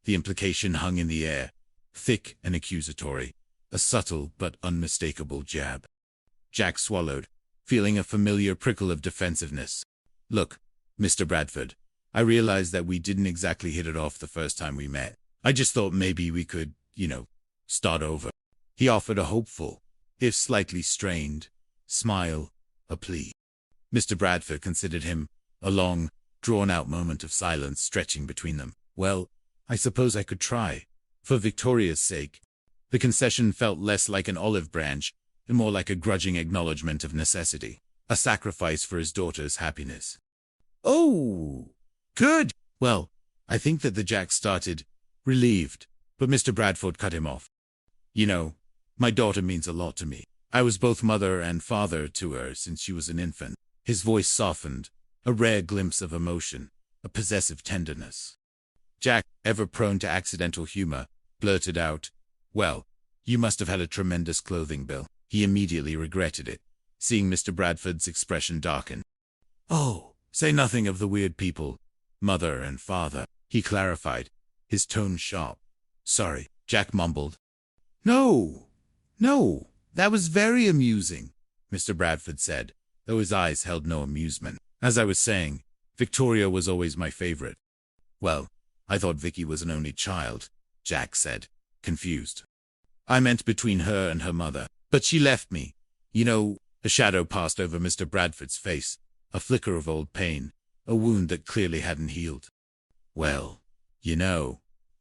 The implication hung in the air, thick and accusatory, a subtle but unmistakable jab. Jack swallowed, feeling a familiar prickle of defensiveness. Look, Mr. Bradford, I realized that we didn't exactly hit it off the first time we met. I just thought maybe we could, start over. He offered a hopeful, if slightly strained, smile, a plea. Mr. Bradford considered him, a long, drawn-out moment of silence stretching between them. Well, I suppose I could try. For Victoria's sake. The concession felt less like an olive branch and more like a grudging acknowledgement of necessity, a sacrifice for his daughter's happiness. Oh, good. Well, I think that the Jack started, relieved, but Mr. Bradford cut him off. My daughter means a lot to me. I was both mother and father to her since she was an infant. His voice softened, a rare glimpse of emotion, a possessive tenderness. Jack, ever prone to accidental humor, blurted out, "Well, you must have had a tremendous clothing bill." He immediately regretted it, seeing Mr. Bradford's expression darken. "Oh, say nothing of the weird people, mother and father," he clarified, his tone sharp. "Sorry," Jack mumbled. No, that was very amusing," Mr. Bradford said, though his eyes held no amusement. "As I was saying, Victoria was always my favorite." "Well, I thought Vicky was an only child," Jack said, confused. "I meant between her and her mother. But she left me. A shadow passed over Mr. Bradford's face, a flicker of old pain, a wound that clearly hadn't healed. "Well,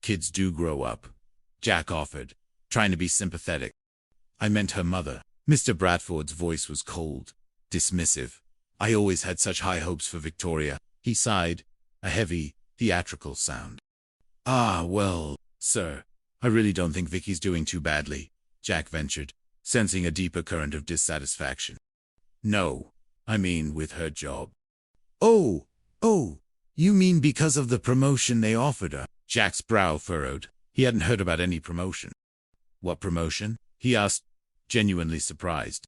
kids do grow up," Jack offered, trying to be sympathetic. "I meant her mother." Mr. Bradford's voice was cold, dismissive. "I always had such high hopes for Victoria," he sighed, a heavy, theatrical sound. "Ah, well, sir, I really don't think Vicky's doing too badly," Jack ventured, sensing a deeper current of dissatisfaction. "No, I mean with her job." Oh, you mean because of the promotion they offered her?" Jack's brow furrowed. He hadn't heard about any promotion. "What promotion?" he asked, genuinely surprised.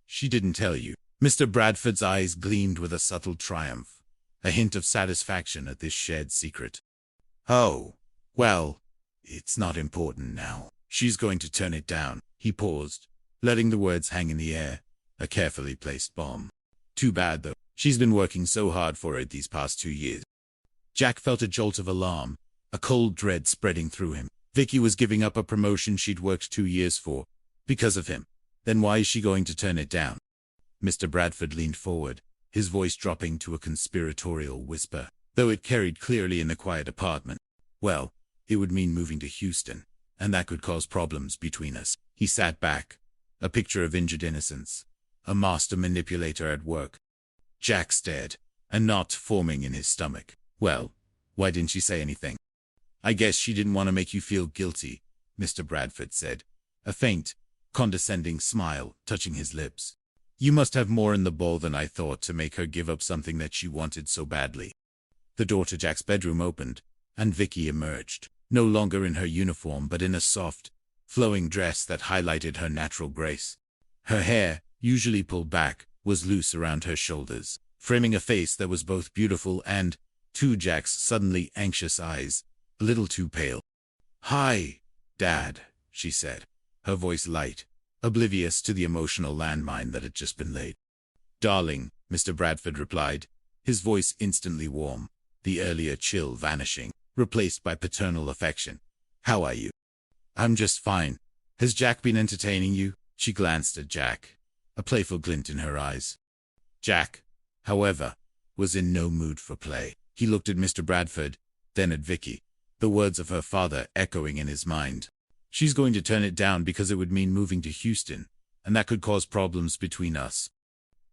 "She didn't tell you." Mr. Bradford's eyes gleamed with a subtle triumph, a hint of satisfaction at this shared secret. "Oh, well, it's not important now. She's going to turn it down." He paused, letting the words hang in the air, a carefully placed bomb. "Too bad, though. She's been working so hard for it these past 2 years. Jack felt a jolt of alarm, a cold dread spreading through him. Vicky was giving up a promotion she'd worked 2 years for, because of him. Then why is she going to turn it down? Mr. Bradford leaned forward, his voice dropping to a conspiratorial whisper, though it carried clearly in the quiet apartment. "Well, it would mean moving to Houston, and that could cause problems between us." He sat back, a picture of injured innocence, a master manipulator at work. Jack stared, a knot forming in his stomach. "Well, why didn't she say anything?" "I guess she didn't want to make you feel guilty," Mr. Bradford said, a faint, condescending smile touching his lips. "You must have more in the bowl than I thought to make her give up something that she wanted so badly." The door to Jack's bedroom opened, and Vicky emerged, no longer in her uniform but in a soft, flowing dress that highlighted her natural grace. Her hair, usually pulled back, was loose around her shoulders, framing a face that was both beautiful and, to Jack's suddenly anxious eyes, a little too pale. "Hi, Dad," she said, her voice light, oblivious to the emotional landmine that had just been laid. "Darling," Mr. Bradford replied, his voice instantly warm, the earlier chill vanishing, replaced by paternal affection. "How are you?" "I'm just fine. Has Jack been entertaining you?" She glanced at Jack, a playful glint in her eyes. Jack, however, was in no mood for play. He looked at Mr. Bradford, then at Vicky, the words of her father echoing in his mind. "She's going to turn it down because it would mean moving to Houston, and that could cause problems between us."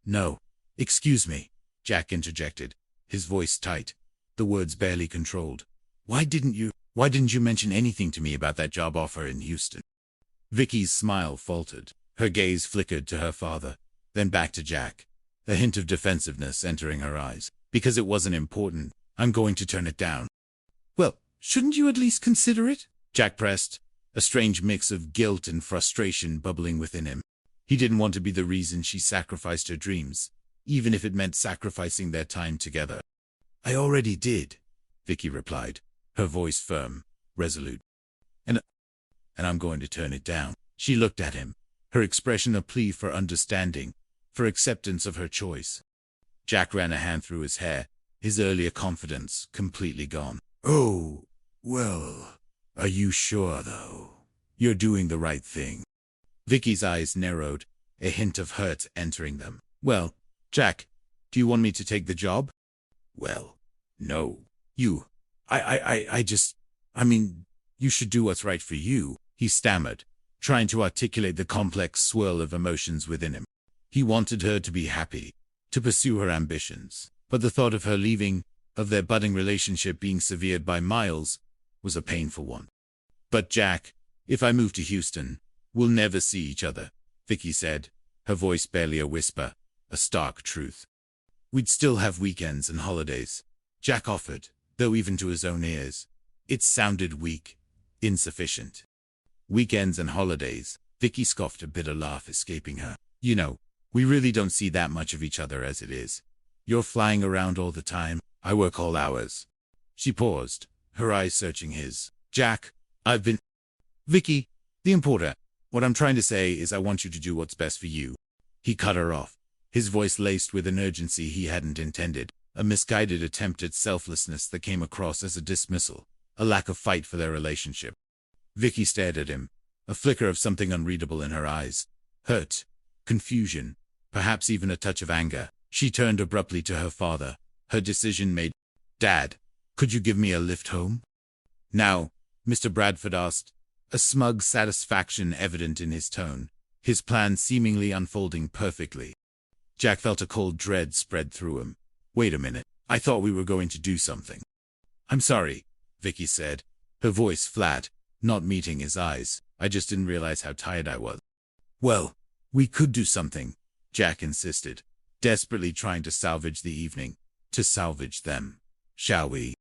"No, excuse me," Jack interjected, his voice tight, the words barely controlled. Why didn't you mention anything to me about that job offer in Houston?" Vicky's smile faltered. Her gaze flickered to her father, then back to Jack, a hint of defensiveness entering her eyes. "Because it wasn't important, I'm going to turn it down." "Well, shouldn't you at least consider it?" Jack pressed, a strange mix of guilt and frustration bubbling within him. He didn't want to be the reason she sacrificed her dreams, even if it meant sacrificing their time together. "I already did," Vicky replied, her voice firm, resolute. And I'm going to turn it down. She looked at him, her expression a plea for understanding, for acceptance of her choice. Jack ran a hand through his hair, his earlier confidence completely gone. Oh, well, are you sure, though? You're doing the right thing. Vicky's eyes narrowed, a hint of hurt entering them. Well, Jack, do you want me to take the job? Well, no. I mean, you should do what's right for you, he stammered, trying to articulate the complex swirl of emotions within him. He wanted her to be happy, to pursue her ambitions, but the thought of her leaving, of their budding relationship being severed by Miles, was a painful one. But Jack, if I move to Houston, we'll never see each other, Vicky said, her voice barely a whisper, a stark truth. We'd still have weekends and holidays, Jack offered, though even to his own ears, it sounded weak, insufficient. Weekends and holidays, Vicky scoffed, a bitter laugh escaping her. You know, we really don't see that much of each other as it is. You're flying around all the time, I work all hours. She paused, her eyes searching his. Jack, I've been… Vicky, the importer, what I'm trying to say is I want you to do what's best for you. He cut her off, his voice laced with an urgency he hadn't intended, a misguided attempt at selflessness that came across as a dismissal, a lack of fight for their relationship. Vicky stared at him, a flicker of something unreadable in her eyes. Hurt, confusion, perhaps even a touch of anger. She turned abruptly to her father, her decision made. Dad, could you give me a lift home? Now, Mr. Bradford asked, a smug satisfaction evident in his tone, his plan seemingly unfolding perfectly. Jack felt a cold dread spread through him. Wait a minute, I thought we were going to do something. I'm sorry, Vicky said, her voice flat, not meeting his eyes. I just didn't realize how tired I was. Well, we could do something, Jack insisted, desperately trying to salvage the evening, to salvage them. Shall we?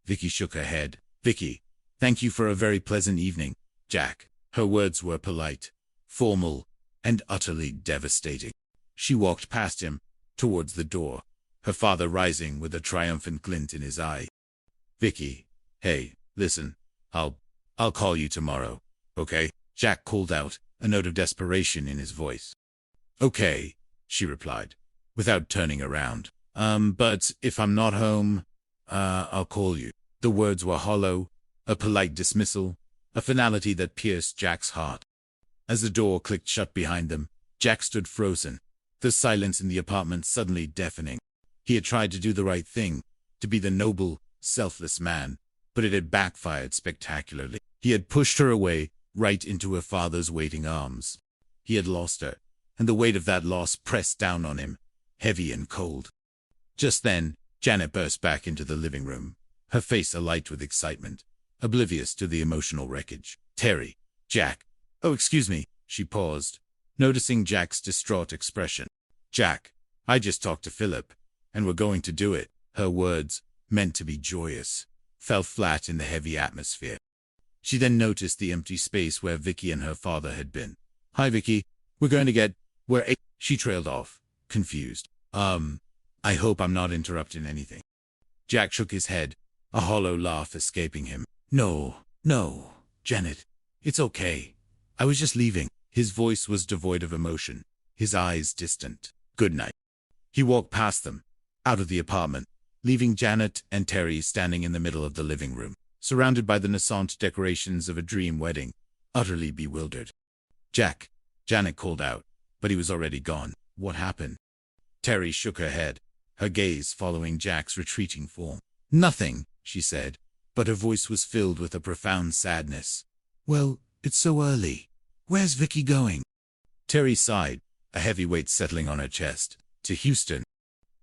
Vicky shook her head. Vicky, thank you for a very pleasant evening, Jack. Her words were polite, formal, and utterly devastating. She walked past him, towards the door, her father rising with a triumphant glint in his eye. Vicky, hey, listen, I'll call you tomorrow, okay? Jack called out, a note of desperation in his voice. Okay, she replied, without turning around. But if I'm not home, I'll call you. The words were hollow, a polite dismissal, a finality that pierced Jack's heart. As the door clicked shut behind them, Jack stood frozen, the silence in the apartment suddenly deafening. He had tried to do the right thing, to be the noble, selfless man, but it had backfired spectacularly. He had pushed her away, right into her father's waiting arms. He had lost her, and the weight of that loss pressed down on him, heavy and cold. Just then, Janet burst back into the living room, her face alight with excitement, oblivious to the emotional wreckage. Terry, Jack. Oh, excuse me, she paused, noticing Jack's distraught expression. Jack, I just talked to Philip, and we're going to do it. Her words, meant to be joyous, fell flat in the heavy atmosphere. She then noticed the empty space where Vicky and her father had been. Hi, Vicky. We're going to get… She trailed off, confused. I hope I'm not interrupting anything. Jack shook his head, a hollow laugh escaping him. No, Janet. It's okay. I was just leaving. His voice was devoid of emotion, his eyes distant. Good night. He walked past them, out of the apartment, leaving Janet and Terry standing in the middle of the living room, surrounded by the nascent decorations of a dream wedding, utterly bewildered. Jack, Janet called out, but he was already gone. What happened? Terry shook her head, her gaze following Jack's retreating form. Nothing, she said, but her voice was filled with a profound sadness. Well, it's so early. Where's Vicky going? Terry sighed, a heavy weight settling on her chest. To Houston.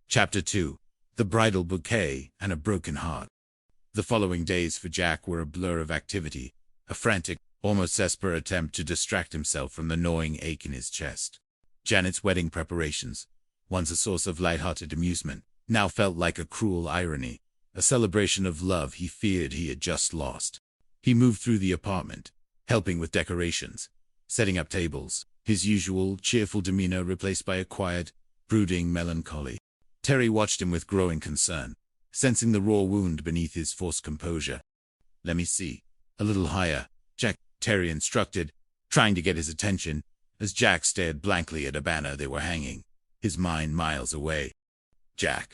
Chapter 2. The Bridal Bouquet and a Broken Heart. The following days for Jack were a blur of activity, a frantic, almost desperate attempt to distract himself from the gnawing ache in his chest. Janet's wedding preparations, once a source of light-hearted amusement, now felt like a cruel irony, a celebration of love he feared he had just lost. He moved through the apartment, helping with decorations, setting up tables, his usual cheerful demeanor replaced by a quiet, brooding melancholy. Terry watched him with growing concern, sensing the raw wound beneath his forced composure. Let me see. A little higher, Jack, Terry instructed, trying to get his attention, as Jack stared blankly at a banner they were hanging, his mind miles away. Jack,